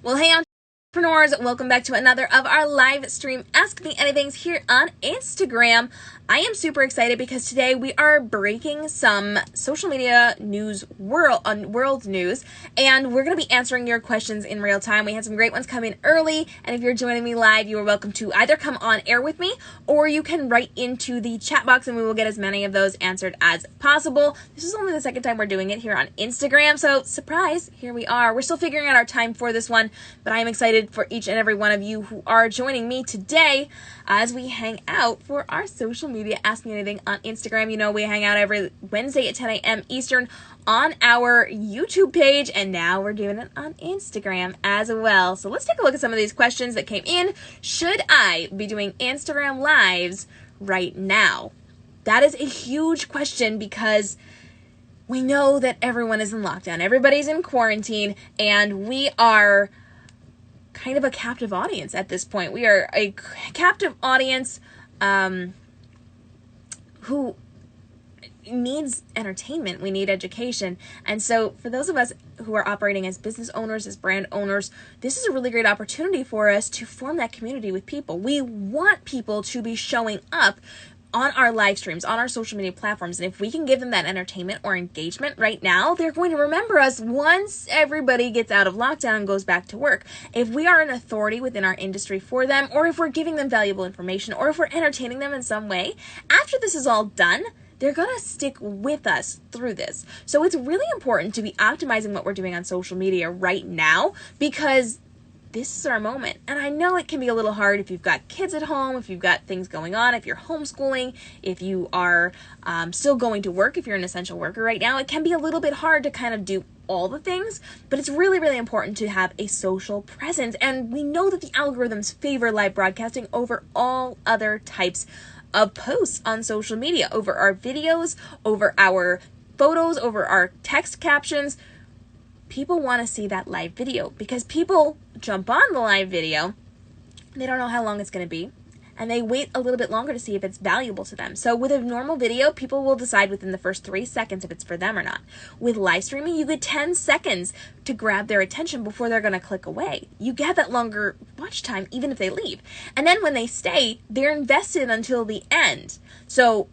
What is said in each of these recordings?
Well, hey, entrepreneurs, welcome back to another of our live stream Ask Me Anythings here on Instagram. I am super excited because today we are breaking some social media news, world news, and we're going to be answering your questions in real time. We had some great ones come in early, and if you're joining me live, you are welcome to either come on air with me, or you can write into the chat box, and we will get as many of those answered as possible. This is only the second time we're doing it here on Instagram, so surprise, here we are. We're still figuring out our time for this one, but I am excited for each and every one of you who are joining me today as we hang out for our social media Ask Me Anything on Instagram. You know, we hang out every Wednesday at 10 a.m. Eastern on our YouTube page, and now we're doing it on Instagram as well. So let's take a look at some of these questions that came in. Should I be doing Instagram Lives right now? That is a huge question because we know that everyone is in lockdown. Everybody's in quarantine, and we are kind of a captive audience at this point. We are a captive audience who needs entertainment. We need education. And so for those of us who are operating as business owners, as brand owners, this is a really great opportunity for us to form that community with people. We want people to be showing up on our live streams, on our social media platforms. And if we can give them that entertainment or engagement right now, they're going to remember us once everybody gets out of lockdown and goes back to work. If we are an authority within our industry for them, or if we're giving them valuable information, or if we're entertaining them in some way, after this is all done, they're going to stick with us through this. So it's really important to be optimizing what we're doing on social media right now, because this is our moment. And I know it can be a little hard if you've got kids at home, if you've got things going on, if you're homeschooling, if you are still going to work, if you're an essential worker right now. It can be a little bit hard to kind of do all the things, but it's really, really important to have a social presence. And we know that the algorithms favor live broadcasting over all other types of posts on social media, over our videos, over our photos, over our text captions. People want to see that live video because people jump on the live video, they don't know how long it's going to be, and they wait a little bit longer to see if it's valuable to them. So with a normal video, people will decide within the first 3 seconds if it's for them or not. With live streaming, you get 10 seconds to grab their attention before they're going to click away. You get that longer watch time even if they leave. And then when they stay, they're invested until the end. So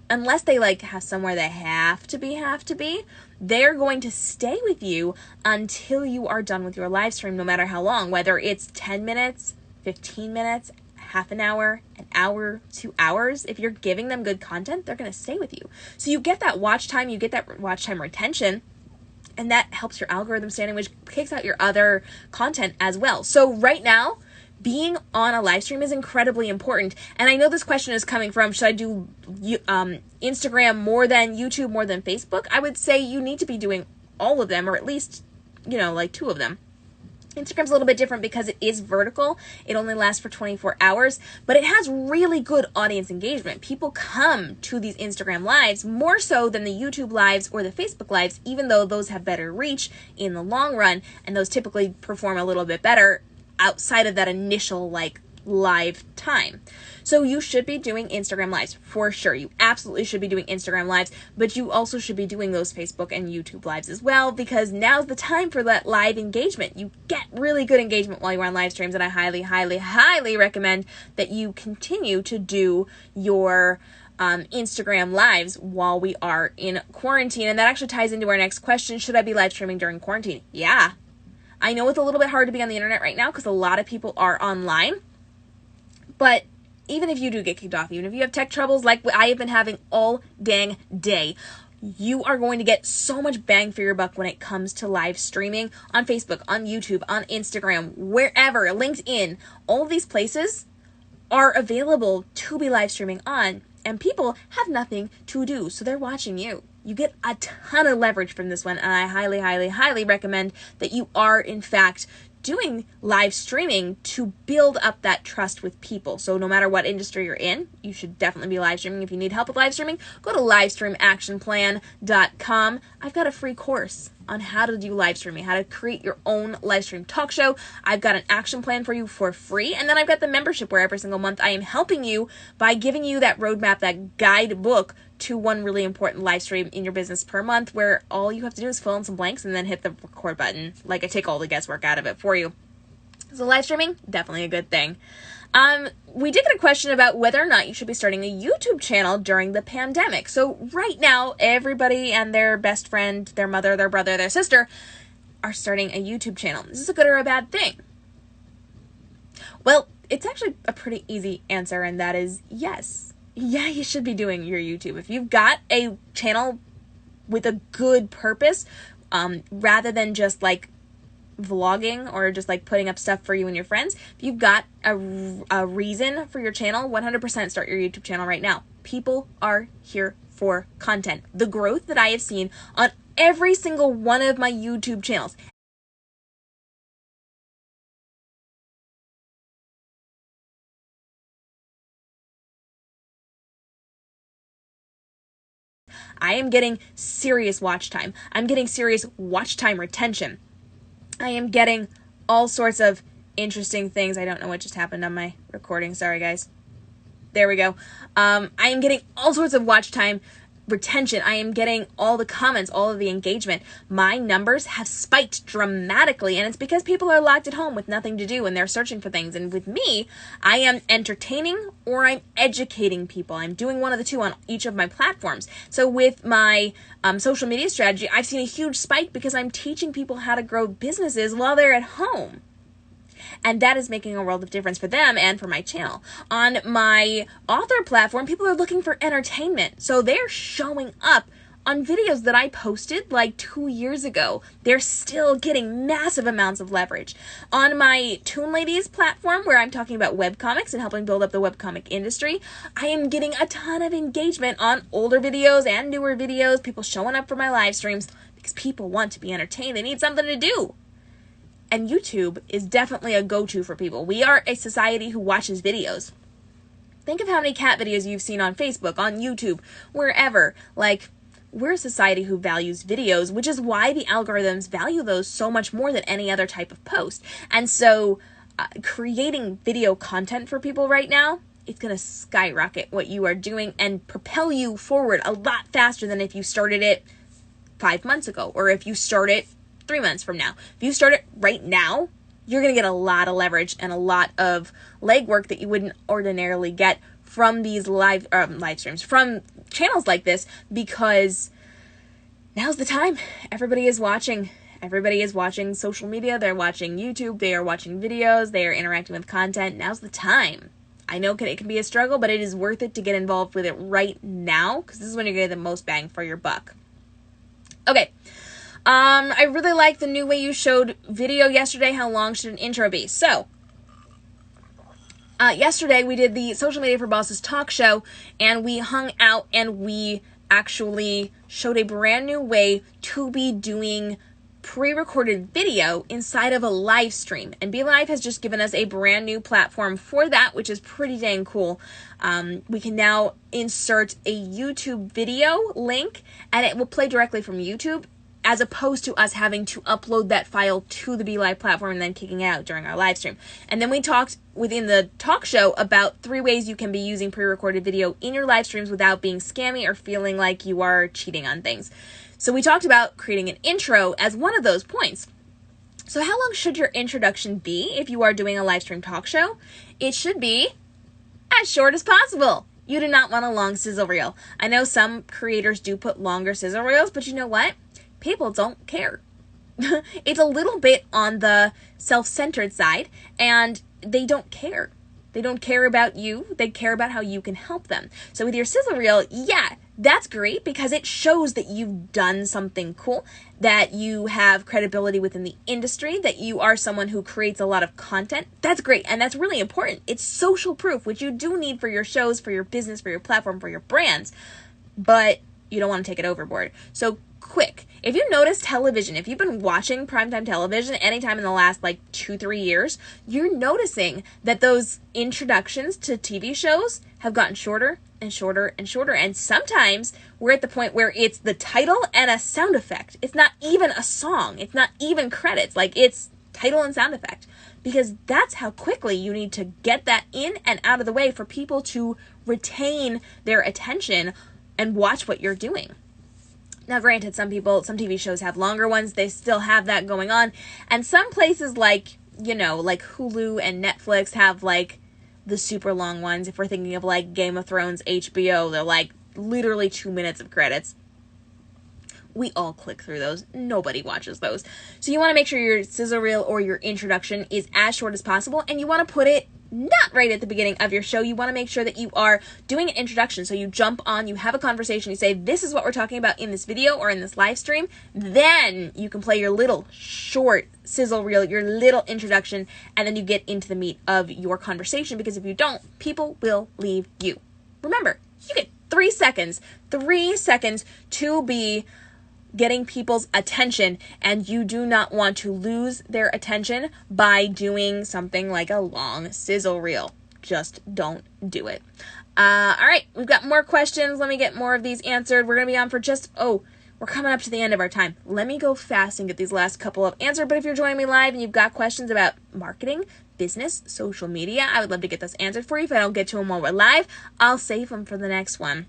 unless they have somewhere they have to be, they're going to stay with you until you are done with your live stream, no matter how long, whether it's 10 minutes, 15 minutes, half an hour, 2 hours. If you're giving them good content, they're going to stay with you. So you get that watch time, you get that watch time retention, and that helps your algorithm standing, which kicks out your other content as well. So right now, being on a live stream is incredibly important. And I know this question is coming from, should I do Instagram more than YouTube, more than Facebook? I would say you need to be doing all of them, or at least, 2 of them. Instagram's a little bit different because it is vertical. It only lasts for 24 hours, but it has really good audience engagement. People come to these Instagram lives more so than the YouTube lives or the Facebook lives, even though those have better reach in the long run, and those typically perform a little bit better outside of that initial live time. So you should be doing Instagram lives for sure. You absolutely should be doing Instagram lives, but you also should be doing those Facebook and YouTube lives as well, because now's the time for that live engagement. You get really good engagement while you're on live streams, and I highly, highly, highly recommend that you continue to do your Instagram lives while we are in quarantine. And that actually ties into our next question. Should I be live streaming during quarantine? Yeah. I know it's a little bit hard to be on the internet right now because a lot of people are online, but even if you do get kicked off, even if you have tech troubles like I have been having all dang day, you are going to get so much bang for your buck when it comes to live streaming on Facebook, on YouTube, on Instagram, wherever, LinkedIn. All of these places are available to be live streaming on, and people have nothing to do, so they're watching you. You get a ton of leverage from this one, and I highly, highly, highly recommend that you are, in fact, doing live streaming to build up that trust with people. So no matter what industry you're in, you should definitely be live streaming. If you need help with live streaming, go to livestreamactionplan.com. I've got a free course on how to do live streaming, how to create your own live stream talk show. I've got an action plan for you for free. And then I've got the membership where every single month I am helping you by giving you that roadmap, that guidebook to one really important live stream in your business per month, where all you have to do is fill in some blanks and then hit the record button. I take all the guesswork out of it for you. So live streaming, definitely a good thing. We did get a question about whether or not you should be starting a YouTube channel during the pandemic. So right now, everybody and their best friend, their mother, their brother, their sister are starting a YouTube channel. Is this a good or a bad thing? Well, it's actually a pretty easy answer, and that is yes. Yeah, you should be doing your YouTube. If you've got a channel with a good purpose, rather than just like vlogging or just like putting up stuff for you and your friends, if you've got a reason for your channel, 100% start your YouTube channel right now. People are here for content. The growth that I have seen on every single one of my YouTube channels, I am getting serious watch time. I'm getting serious watch time retention. I am getting all sorts of interesting things. I don't know what just happened on my recording. Sorry, guys. There we go. I am getting all sorts of watch time retention. I am getting all the comments, all of the engagement. My numbers have spiked dramatically, and it's because people are locked at home with nothing to do and they're searching for things. And with me, I am entertaining or I'm educating people. I'm doing one of the two on each of my platforms. So with my social media strategy, I've seen a huge spike because I'm teaching people how to grow businesses while they're at home. And that is making a world of difference for them and for my channel. On my author platform, people are looking for entertainment. So they're showing up on videos that I posted like 2 years ago. They're still getting massive amounts of leverage. On my Toon Ladies platform, where I'm talking about webcomics and helping build up the webcomic industry, I am getting a ton of engagement on older videos and newer videos, people showing up for my live streams because people want to be entertained. They need something to do. And YouTube is definitely a go-to for people. We are a society who watches videos. Think of how many cat videos you've seen on Facebook, on YouTube, wherever. Like, we're a society who values videos, which is why the algorithms value those so much more than any other type of post. And so, creating video content for people right now, it's going to skyrocket what you are doing and propel you forward a lot faster than if you started it 5 months ago, or if you start it 3 months from now. If you start it right now, you're going to get a lot of leverage and a lot of legwork that you wouldn't ordinarily get from these live streams, from channels like this, because now's the time. Everybody is watching. Everybody is watching social media. They're watching YouTube. They are watching videos. They are interacting with content. Now's the time. I know it can be a struggle, but it is worth it to get involved with it right now, because this is when you're going to get the most bang for your buck. Okay. I really like the new way you showed video yesterday. How long should an intro be? So, yesterday we did the Social Media for Bosses talk show, and we hung out and we actually showed a brand new way to be doing pre-recorded video inside of a live stream. And BeLive has just given us a brand new platform for that, which is pretty dang cool. We can now insert a YouTube video link, and it will play directly from YouTube, as opposed to us having to upload that file to the BeLive platform and then kicking it out during our live stream. And then we talked within the talk show about 3 ways you can be using pre-recorded video in your live streams without being scammy or feeling like you are cheating on things. So we talked about creating an intro as one of those points. So how long should your introduction be if you are doing a live stream talk show? It should be as short as possible. You do not want a long sizzle reel. I know some creators do put longer sizzle reels, but you know what? People don't care. It's a little bit on the self-centered side, and they don't care. They don't care about you. They care about how you can help them. So with your sizzle reel, yeah, that's great because it shows that you've done something cool, that you have credibility within the industry, that you are someone who creates a lot of content. That's great, and that's really important. It's social proof, which you do need for your shows, for your business, for your platform, for your brands, but you don't want to take it overboard. So quick. If you notice television, if you've been watching primetime television anytime in the last 2-3 years, you're noticing that those introductions to TV shows have gotten shorter and shorter and shorter. And sometimes we're at the point where it's the title and a sound effect. It's not even a song. It's not even credits. It's title and sound effect. Because that's how quickly you need to get that in and out of the way for people to retain their attention and watch what you're doing. Now, granted, some TV shows have longer ones. They still have that going on. And some places like like Hulu and Netflix have like the super long ones. If we're thinking of like Game of Thrones, HBO, they're like literally 2 minutes of credits. We all click through those. Nobody watches those. So you want to make sure your sizzle reel or your introduction is as short as possible, and you want to put it not right at the beginning of your show. You want to make sure that you are doing an introduction. So you jump on, you have a conversation, you say, this is what we're talking about in this video or in this live stream. Then you can play your little short sizzle reel, your little introduction, and then you get into the meat of your conversation, because if you don't, people will leave you. Remember, you get 3 seconds to be getting people's attention, and you do not want to lose their attention by doing something like a long sizzle reel. Just don't do it. All right, we've got more questions. Let me get more of these answered. We're going to be on for we're coming up to the end of our time. Let me go fast and get these last couple of answered. But if you're joining me live and you've got questions about marketing, business, social media, I would love to get those answered for you. If I don't get to them while we're live, I'll save them for the next one.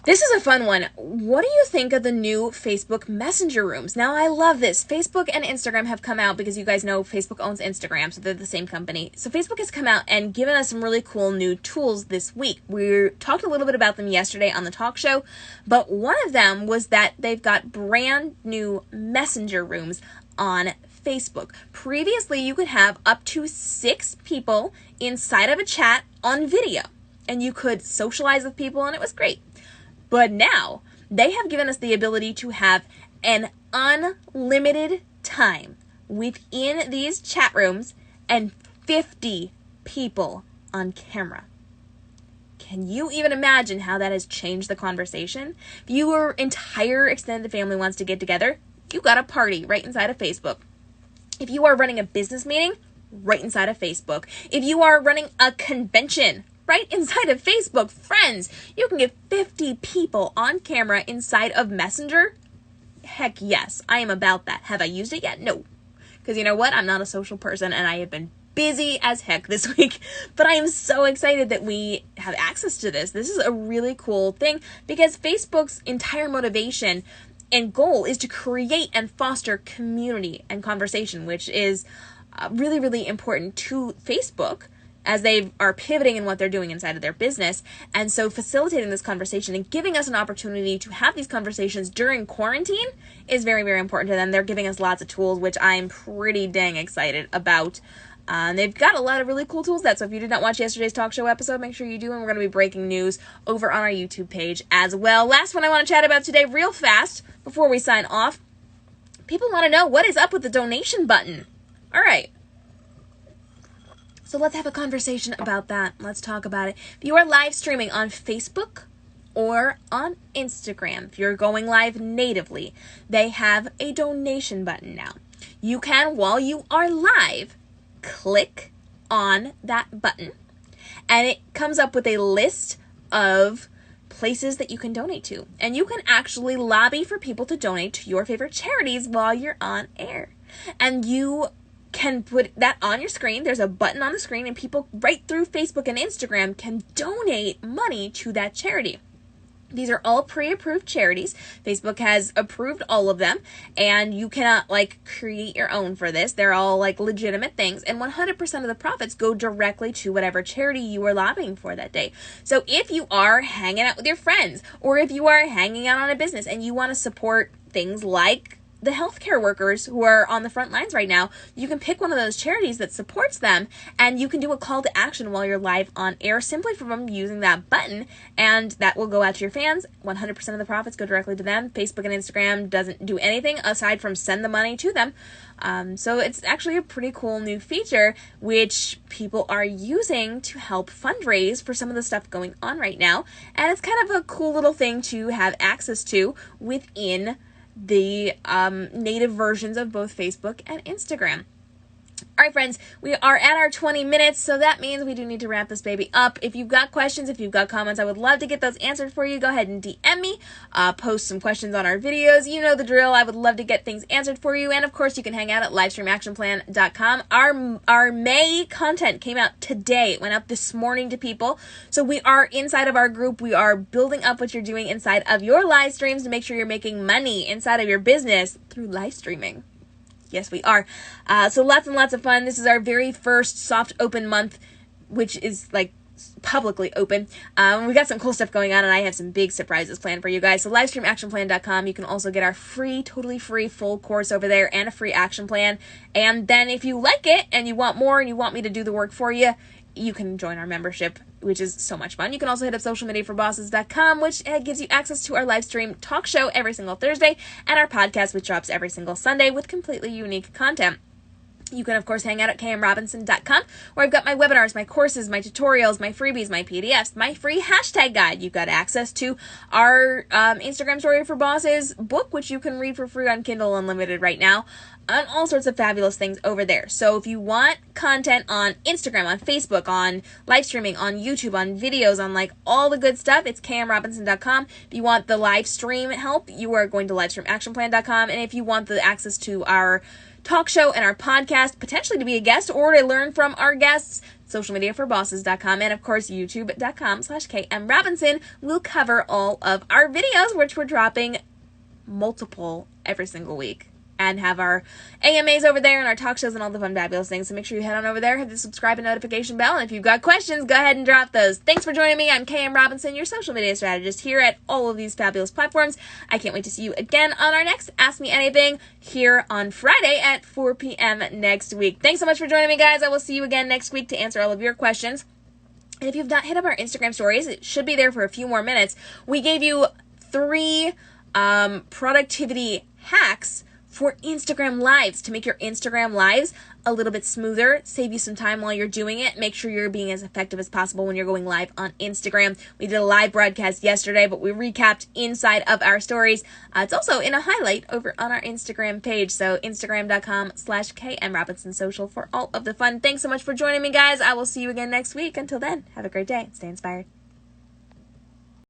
This is a fun one. What do you think of the new Facebook Messenger rooms? Now, I love this. Facebook and Instagram have come out, because you guys know Facebook owns Instagram, so they're the same company. So Facebook has come out and given us some really cool new tools this week. We talked a little bit about them yesterday on the talk show, but one of them was that they've got brand new Messenger rooms on Facebook. Previously, you could have up to 6 people inside of a chat on video, and you could socialize with people, and it was great. But now, they have given us the ability to have an unlimited time within these chat rooms and 50 people on camera. Can you even imagine how that has changed the conversation? If your entire extended family wants to get together, you got a party right inside of Facebook. If you are running a business meeting, right inside of Facebook. If you are running a convention, right inside of Facebook. Friends, you can get 50 people on camera inside of Messenger. Heck yes, I am about that. Have I used it yet? No. Because you know what? I'm not a social person, and I have been busy as heck this week. But I am so excited that we have access to this. This is a really cool thing, because Facebook's entire motivation and goal is to create and foster community and conversation, which is really, really important to Facebook, as they are pivoting in what they're doing inside of their business. And so facilitating this conversation and giving us an opportunity to have these conversations during quarantine is very, very important to them. They're giving us lots of tools, which I'm pretty dang excited about. They've got a lot of really cool tools. So if you did not watch yesterday's talk show episode, make sure you do. And we're going to be breaking news over on our YouTube page as well. Last one I want to chat about today real fast before we sign off. People want to know, what is up with the donation button? All right. So let's have a conversation about that. Let's talk about it. If you are live streaming on Facebook or on Instagram, if you're going live natively, they have a donation button now. You can, while you are live, click on that button, and it comes up with a list of places that you can donate to. And you can actually lobby for people to donate to your favorite charities while you're on air. And you can put that on your screen. There's a button on the screen, and people right through Facebook and Instagram can donate money to that charity. These are all pre-approved charities. Facebook has approved all of them, and you cannot create your own for this. They're all legitimate things, and 100% of the profits go directly to whatever charity you are lobbying for that day. So if you are hanging out with your friends, or if you are hanging out on a business and you want to support things like the healthcare workers who are on the front lines right now, you can pick one of those charities that supports them, and you can do a call to action while you're live on air simply from using that button, and that will go out to your fans. 100% of the profits go directly to them. Facebook and Instagram doesn't do anything aside from send the money to them. So it's actually a pretty cool new feature, which people are using to help fundraise for some of the stuff going on right now, and it's kind of a cool little thing to have access to within the native versions of both Facebook and Instagram. All right, friends, we are at our 20 minutes, so that means we do need to wrap this baby up. If you've got questions, if you've got comments, I would love to get those answered for you. Go ahead and DM me, post some questions on our videos. You know the drill. I would love to get things answered for you. And of course, you can hang out at livestreamactionplan.com. Our May content came out today. It went up this morning to people. So we are inside of our group. We are building up what you're doing inside of your live streams to make sure you're making money inside of your business through live streaming. Yes, we are. So lots and lots of fun. This is our very first soft open month, which is like publicly open. We got some cool stuff going on, and I have some big surprises planned for you guys. So livestreamactionplan.com. You can also get our free, totally free full course over there and a free action plan. And then if you like it and you want more and you want me to do the work for you, you can join our membership, which is so much fun. You can also hit up socialmediaforbosses.com, which gives you access to our live stream talk show every single Thursday and our podcast, which drops every single Sunday with completely unique content. You can, of course, hang out at kmrobinson.com, where I've got my webinars, my courses, my tutorials, my freebies, my PDFs, my free hashtag guide. You've got access to our Instagram Story for Bosses book, which you can read for free on Kindle Unlimited right now, and all sorts of fabulous things over there. So if you want content on Instagram, on Facebook, on live streaming, on YouTube, on videos, on like all the good stuff, it's kmrobinson.com. If you want the live stream help, you are going to livestreamactionplan.com. And if you want the access to our talk show and our podcast, potentially to be a guest or to learn from our guests, socialmediaforbosses.com, and of course youtube.com/kmrobinson will cover all of our videos, which we're dropping multiple every single week, and have our AMAs over there and our talk shows and all the fun, fabulous things. So make sure you head on over there, hit the subscribe and notification bell, and if you've got questions, go ahead and drop those. Thanks for joining me. I'm KM Robinson, your social media strategist here at all of these fabulous platforms. I can't wait to see you again on our next Ask Me Anything here on Friday at 4 p.m. next week. Thanks so much for joining me, guys. I will see you again next week to answer all of your questions. And if you've not hit up our Instagram stories, it should be there for a few more minutes. We gave you 3 productivity hacks for Instagram Lives to make your Instagram Lives a little bit smoother, save you some time while you're doing it, make sure you're being as effective as possible when you're going live on Instagram. We did a live broadcast yesterday, but we recapped inside of our stories. It's also in a highlight over on our Instagram page, so instagram.com/KMRobinsonSocial for all of the fun. Thanks so much for joining me, guys. I will see you again next week. Until then, have a great day. Stay inspired.